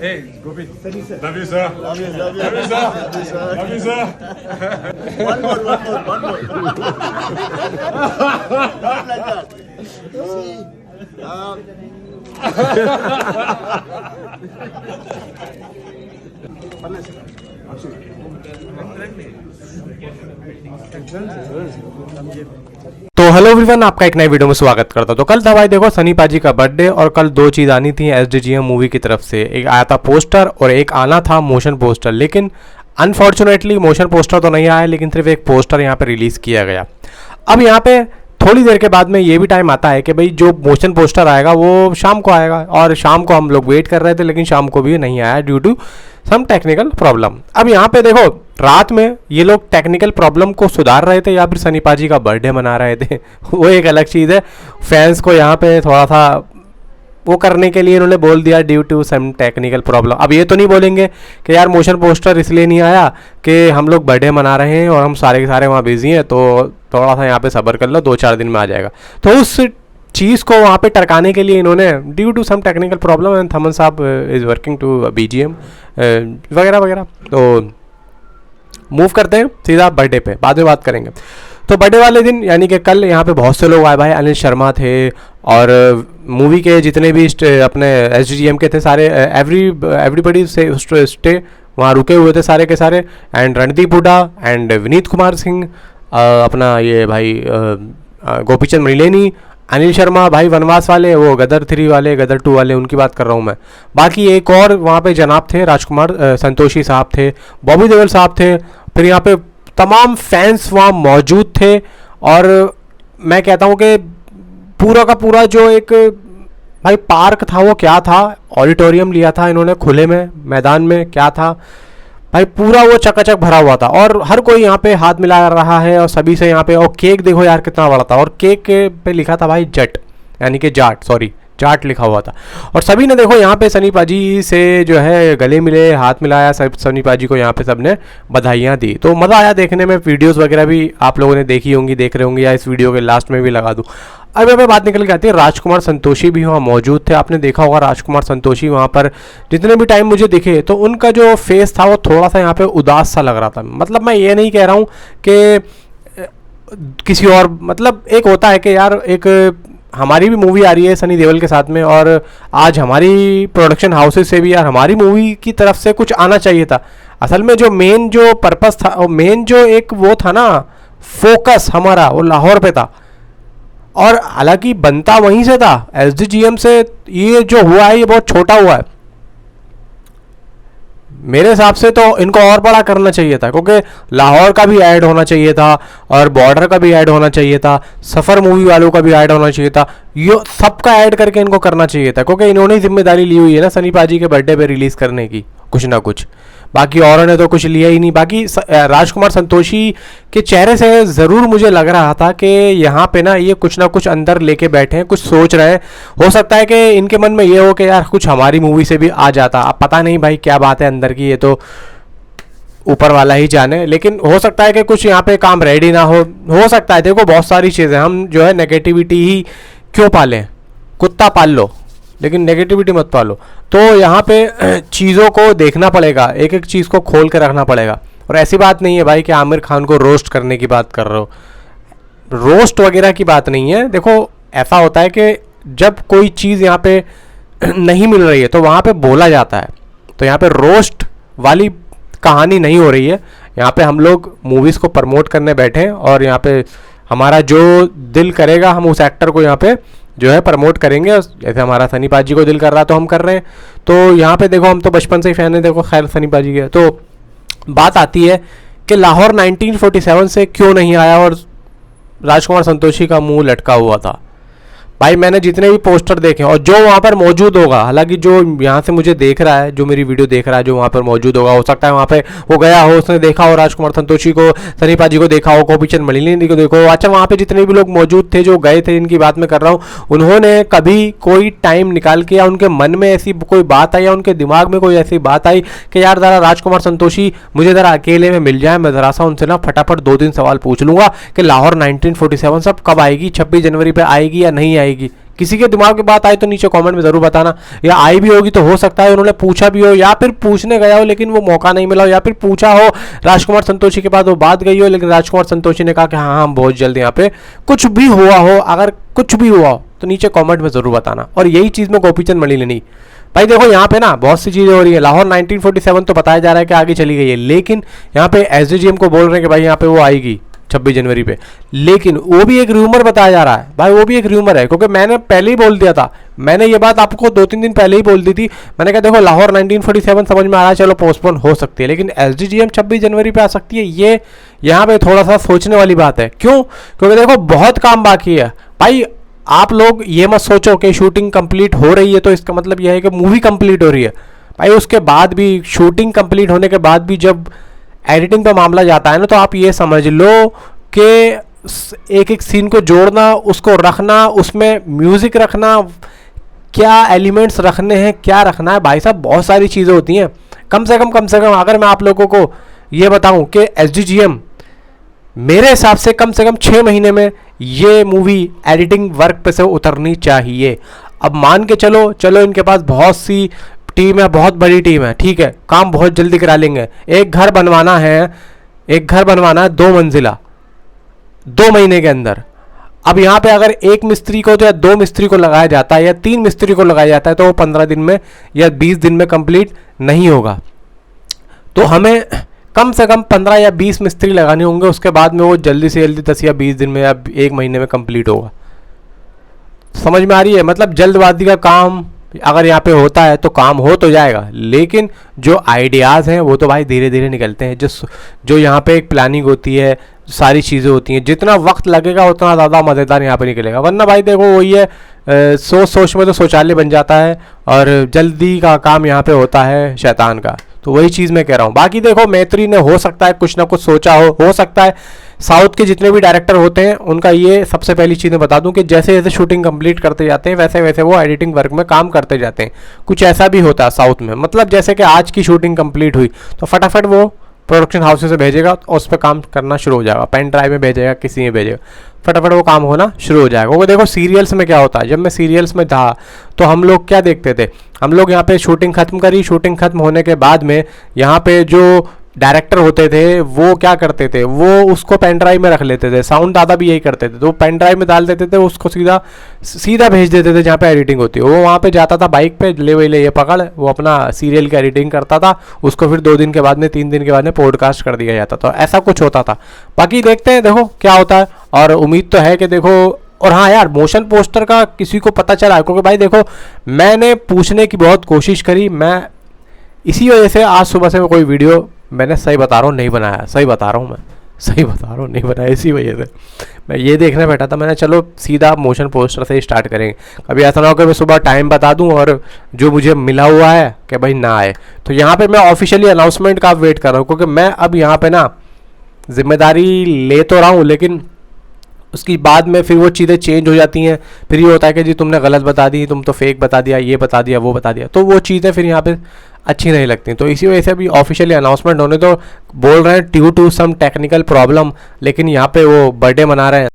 Hey, Gopi. Sunny sir. Love you, sir. Love you, love you. Love you, sir. Love you, sir. One more. Not like that. See, तो hello everyone, आपका एक नए video में स्वागत करता हूं। तो कल था भाई देखो सनी पाजी का बर्थडे, और कल दो चीज़ आनी थी SDGM मूवी की तरफ से। एक आया था पोस्टर और एक आना था मोशन पोस्टर, लेकिन अनफॉर्चुनेटली मोशन पोस्टर तो नहीं आया, लेकिन सिर्फ एक पोस्टर यहाँ पे रिलीज़ किया गया। अब यहाँ पे थोड़ी देर के बाद में ये भी टाइम आता है कि भाई जो मोशन पोस्टर आएगा वो शाम को आएगा, और शाम को हम लोग वेट कर रहे थे, लेकिन शाम को भी नहीं आया due to some technical problem. अब यहाँ पे देखो रात में ये लोग टेक्निकल प्रॉब्लम को सुधार रहे थे या फिर सनी पाजी का बर्थडे मना रहे थे वो एक अलग चीज़ है। फैंस को यहाँ पे थोड़ा सा वो करने के लिए इन्होंने बोल दिया due to some technical problem. अब ये तो नहीं बोलेंगे कि यार मोशन पोस्टर इसलिए नहीं आया कि हम लोग बर्थडे मना रहे हैं और हम सारे के सारे वहाँ बिजी हैं, तो थोड़ा सा यहाँ पे सब्र कर लो, 2-4 दिन में आ जाएगा। तो उस चीज़ को वहाँ पे टरकाने के लिए इन्होंने due to some technical problem and Thaman साहब इज़ वर्किंग टू BGM वगैरह वगैरह। तो मूव करते हैं सीधा बर्थडे पे, बाद में बात करेंगे। तो बर्थडे वाले दिन यानी कि कल यहाँ पे बहुत से लोग आए भाई। अनिल शर्मा थे और मूवी के जितने भी अपने SDGM के थे सारे, एवरीबडी से स्टे वहाँ रुके हुए थे सारे के सारे। एंड रणदीप हुड्डा एंड विनीत कुमार सिंह, अपना ये भाई गोपीचंद मृलेनी, अनिल शर्मा भाई वनवास वाले, वो गदर 3 वाले, गदर 2 वाले, उनकी बात कर रहा हूँ मैं। बाकी एक और वहाँ पे जनाब थे, राजकुमार संतोषी साहब थे, बॉबी देओल साहब थे, फिर यहाँ पे तमाम फैंस वहाँ मौजूद थे। और मैं कहता हूँ कि पूरा का पूरा जो एक भाई पार्क था वो क्या था, ऑडिटोरियम लिया था इन्होंने खुले में मैदान में, क्या था भाई, पूरा वो चकाचक भरा हुआ था। और हर कोई यहाँ पे हाथ मिला रहा है और सभी से यहाँ पे। और केक देखो यार कितना बड़ा था, और केक के पे लिखा था भाई जट, यानी कि जाट लिखा हुआ था। और सभी ने देखो यहाँ पे सनी पाजी से जो है गले मिले, हाथ मिलाया, सब सनी पाजी को यहाँ पे सबने बधाइयाँ दी। तो मज़ा आया देखने में। वीडियोस वगैरह भी आप लोगों ने देखी होंगी, देख रहे होंगे, या इस वीडियो के लास्ट में भी लगा दूँ। अब यहाँ पे बात निकल के आती है, राजकुमार संतोषी भी वहाँ मौजूद थे। आपने देखा होगा राजकुमार संतोषी वहाँ पर जितने भी टाइम मुझे दिखे, तो उनका जो फेस था वो थोड़ा सा यहाँ पे उदास सा लग रहा था। मतलब मैं ये नहीं कह रहा हूँ कि किसी और, मतलब एक होता है कि यार एक हमारी भी मूवी आ रही है सनी देओल के साथ में, और आज हमारी प्रोडक्शन हाउसेस से भी यार हमारी मूवी की तरफ से कुछ आना चाहिए था। असल में जो मेन जो पर्पस था, और मेन जो एक वो था ना फोकस हमारा, वो लाहौर पे था। और हालांकि बनता वहीं से था, SDGM से ये जो हुआ है ये बहुत छोटा हुआ है मेरे हिसाब से। तो इनको और बड़ा करना चाहिए था, क्योंकि लाहौर का भी ऐड होना चाहिए था, और बॉर्डर का भी ऐड होना चाहिए था, सफ़र मूवी वालों का भी ऐड होना चाहिए था। ये सबका ऐड करके इनको करना चाहिए था, क्योंकि इन्होंने जिम्मेदारी ली हुई है ना सनी पाजी के बर्थडे पे रिलीज़ करने की, कुछ ना कुछ। बाकी औरों ने तो कुछ लिया ही नहीं। बाकी राजकुमार संतोषी के चेहरे से ज़रूर मुझे लग रहा था कि यहाँ पे ना ये कुछ ना कुछ अंदर लेके बैठे हैं, कुछ सोच रहे हैं। हो सकता है कि इनके मन में ये हो कि यार कुछ हमारी मूवी से भी आ जाता। अब पता नहीं भाई क्या बात है अंदर की, ये तो ऊपर वाला ही जाने। लेकिन हो सकता है कि कुछ यहाँ पे काम रेडी ना हो सकता है। देखो बहुत सारी चीज़ें, हम जो है नेगेटिविटी ही क्यों पालें, कुत्ता पाल लो लेकिन नेगेटिविटी मत पालो। तो यहाँ पे चीज़ों को देखना पड़ेगा, एक एक चीज़ को खोल के रखना पड़ेगा। और ऐसी बात नहीं है भाई कि आमिर खान को रोस्ट करने की बात कर रहे हो, रोस्ट वगैरह की बात नहीं है। देखो ऐसा होता है कि जब कोई चीज़ यहाँ पे नहीं मिल रही है तो वहाँ पे बोला जाता है। तो यहाँ पे रोस्ट वाली कहानी नहीं हो रही है, यहाँ पे हम लोग मूवीज़ को प्रमोट करने बैठे हैं, और यहाँ पे हमारा जो दिल करेगा हम उस एक्टर को यहाँ पे जो है प्रमोट करेंगे। जैसे हमारा सनी पाजी को दिल कर रहा तो हम कर रहे हैं। तो यहाँ पे देखो हम तो बचपन से ही फैन है, देखो खैर सनी पाजी के। तो बात आती है कि लाहौर 1947 से क्यों नहीं आया और राजकुमार संतोषी का मुंह लटका हुआ था। भाई मैंने जितने भी पोस्टर देखे और जो वहाँ पर मौजूद होगा, हालांकि जो यहाँ से मुझे देख रहा है, जो मेरी वीडियो देख रहा है, जो वहाँ पर मौजूद होगा, हो सकता है वहाँ पे वो गया हो, उसने देखा हो राजकुमार संतोषी को, सनी पाजी को देखा हो, गोपीचंद मृलेनी को देखो। अच्छा वहाँ पे जितने भी लोग मौजूद थे जो गए थे, इनकी बात मैं कर रहा हूँ, उन्होंने कभी कोई टाइम निकाल के या उनके मन में ऐसी कोई बात आई या उनके दिमाग में कोई ऐसी बात आई कि यार ज़रा राजकुमार संतोषी मुझे ज़रा अकेले में मिल जाए, मैं ज़रा सा उनसे ना फटाफट 2-3 सवाल पूछ लूँगा कि लाहौर 1947 सब कब आएगी, 26 जनवरी पर आएगी या नहीं आएगी, किसी के दिमाग में बात आई तो नीचे कमेंट में ज़रूर बताना, या आई भी होगी तो हो सकता है उन्होंने पूछा भी हो, या फिर पूछने गया हो लेकिन वो मौका नहीं मिला हो, या फिर पूछा हो राजकुमार संतोषी के पास वो बात गई हो लेकिन राजकुमार संतोषी ने कहा कि हाँ हम बहुत जल्द यहाँ पे, कुछ भी हुआ हो, अगर कुछ भी हुआ हो तो नीचे कमेंट में ज़रूर बताना। और यही चीज़ में गोपीचंद मणिलेनी भाई देखो यहाँ पे ना बहुत सी चीज़ें हो रही है। लाहौर 1947 तो बताया जा रहा है कि आगे चली गई है, लेकिन यहाँ पे एसडीजीएम को बोल रहे हैं कि भाई यहाँ पे वो आएगी 26 जनवरी पे, लेकिन वो भी एक र्यूमर बताया जा रहा है भाई, वो भी एक र्यूमर है, क्योंकि मैंने पहले ही बोल दिया था, मैंने ये बात आपको 2-3 दिन पहले ही बोल दी थी। मैंने कहा देखो लाहौर 1947 समझ में आ रहा है, चलो पोस्टपोन हो सकती है, लेकिन एसडीजीएम 26 जनवरी पे आ सकती है, ये यहाँ पे थोड़ा सा सोचने वाली बात है। क्यों? क्योंकि देखो बहुत काम बाकी है भाई। आप लोग ये मत सोचो कि शूटिंग कंप्लीट हो रही है तो इसका मतलब यह है कि मूवी कंप्लीट हो रही है भाई। उसके बाद भी, शूटिंग कंप्लीट होने के बाद भी जब एडिटिंग पे मामला जाता है ना, तो आप ये समझ लो कि एक एक सीन को जोड़ना, उसको रखना, उसमें म्यूज़िक रखना, क्या एलिमेंट्स रखने हैं, क्या रखना है भाई साहब, बहुत सारी चीज़ें होती हैं। कम से कम अगर मैं आप लोगों को ये बताऊं कि एसडीजीएम मेरे हिसाब से कम 6 महीने में ये मूवी एडिटिंग वर्क पे से उतरनी चाहिए। अब मान के चलो इनके पास बहुत सी टीम है, बहुत बड़ी टीम है, ठीक है, काम बहुत जल्दी करा लेंगे। एक घर बनवाना है 2 मंजिला 2 महीने के अंदर। अब यहाँ पे अगर एक मिस्त्री को तो या 2 मिस्त्री को लगाया जाता है या 3 मिस्त्री को लगाया जाता है तो वो 15 दिन में या 20 दिन में कंप्लीट नहीं होगा। तो हमें कम से कम 15 या 20 मिस्त्री लगाने होंगे, उसके बाद में वो जल्दी से जल्दी 10 या 20 दिन में या 1 महीने में कंप्लीट होगा। समझ में आ रही है? मतलब जल्दबाजी का काम अगर यहाँ पे होता है तो काम हो तो जाएगा, लेकिन जो आइडियाज़ हैं वो तो भाई धीरे धीरे निकलते हैं। जो यहाँ पे एक प्लानिंग होती है, सारी चीज़ें होती हैं, जितना वक्त लगेगा उतना ज़्यादा मज़ेदार यहाँ पे निकलेगा। वरना भाई देखो वही है, सोच में तो शौचालय बन जाता है और जल्दी का काम यहाँ पे होता है शैतान का। तो वही चीज़ मैं कह रहा हूँ। बाकी देखो मैत्री ने हो सकता है कुछ ना कुछ सोचा हो सकता है साउथ के जितने भी डायरेक्टर होते हैं उनका ये सबसे पहली चीज़ मैं बता दूं कि जैसे जैसे शूटिंग कंप्लीट करते जाते हैं वैसे वैसे वो एडिटिंग वर्क में काम करते जाते हैं। कुछ ऐसा भी होता है साउथ में, मतलब जैसे कि आज की शूटिंग कंप्लीट हुई तो फटाफट वो प्रोडक्शन हाउस से भेजेगा और उस पर काम करना शुरू हो जाएगा, पेन ड्राइव में भेजेगा, किसी में भेजेगा, फटाफट वो काम होना शुरू हो जाएगा। वो देखो सीरियल्स में क्या होता है, जब मैं सीरियल्स में था तो हम लोग क्या देखते थे, हम लोग यहाँ पे शूटिंग खत्म करी, शूटिंग खत्म होने के बाद में यहाँ पे जो डायरेक्टर होते थे वो क्या करते थे, वो उसको पेन ड्राइव में रख लेते थे। साउंड दादा भी यही करते थे, तो पेन ड्राइव में डाल देते थे, उसको सीधा भेज देते थे जहाँ पे एडिटिंग होती है। वो वहाँ पे जाता था बाइक पे, ले ये पकड़, वो अपना सीरियल की एडिटिंग करता था, उसको फिर 2 दिन के बाद में 3 दिन के बाद में पॉडकास्ट कर दिया जाता था। ऐसा कुछ होता था। बाकी देखते हैं देखो क्या होता है, और उम्मीद तो है कि देखो। और हाँ यार, मोशन पोस्टर का किसी को पता चला, क्योंकि भाई देखो मैंने पूछने की बहुत कोशिश करी, मैं इसी वजह से आज सुबह से कोई वीडियो मैंने सही बता रहा हूँ नहीं बनाया, सही बता रहा हूँ नहीं बनाया, इसी वजह से मैं ये देखने बैठा था। मैंने चलो सीधा मोशन पोस्टर से ही स्टार्ट करेंगे, कभी ऐसा ना हो कि मैं सुबह टाइम बता दूं और जो मुझे मिला हुआ है कि भाई ना आए। तो यहाँ पे मैं ऑफिशियली अनाउंसमेंट का वेट कर रहा हूँ, क्योंकि मैं अब यहाँ पे ना जिम्मेदारी ले तो रहा हूँ, लेकिन उसकी बाद में फिर वो चीज़ें चेंज हो जाती हैं। फिर ये होता है कि जी तुमने गलत बता दी, तुम तो फेक बता दिया, ये बता दिया, वो बता दिया, तो वो चीज़ें फिर यहाँ पे अच्छी नहीं लगती। तो इसी वजह से अभी ऑफिशियली अनाउंसमेंट होने तो बोल रहे हैं due to some technical problem, लेकिन यहाँ पे वो बर्थडे मना रहे हैं